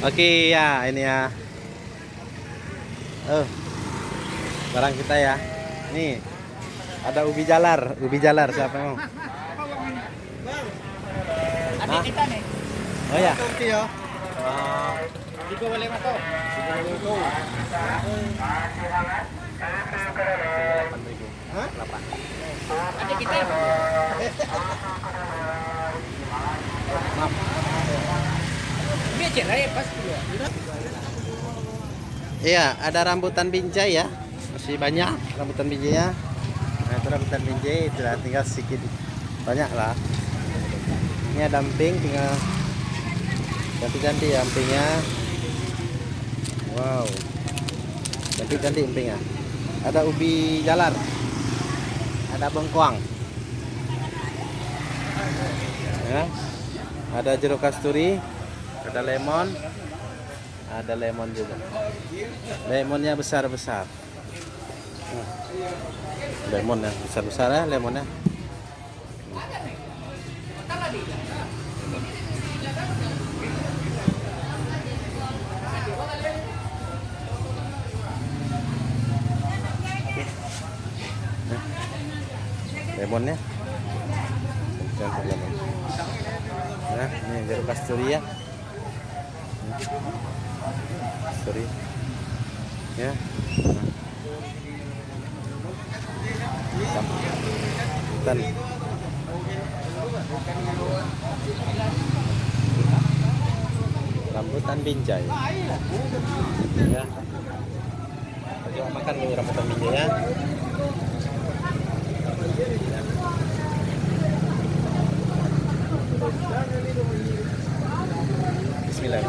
Oke ya, ini ya. Barang kita ya. Nih, ada ubi jalar. Ubi jalar siapa yang mau? Adik kita nih. Oh ya. Ito ya. Di ko wala mato. Hah? Adik kita. Ini cerai pas dulu. Iya, ada rambutan binjai ya. Masih banyak rambutan binjainya. Nah, itu rambutan binjai, itu lah, tinggal sedikit. Banyak lah. Ini ada emping, tinggal ganti-ganti ya empingnya. Wow. Ganti-ganti empingnya. Ada ubi jalar. Ada bengkoang. Ya. Ada jeruk kasturi, ada lemon. Ada lemon juga. Lemonnya besar-besar. Lemonnya besar-besar ya lemonnya. Lemonnya. Cantik lemon. Nah, ini jeruk kasturi ya. Sorry ya. Rambutan rambutan binjai ya. Coba makan dulu rambutan binjai ya. Bismillah.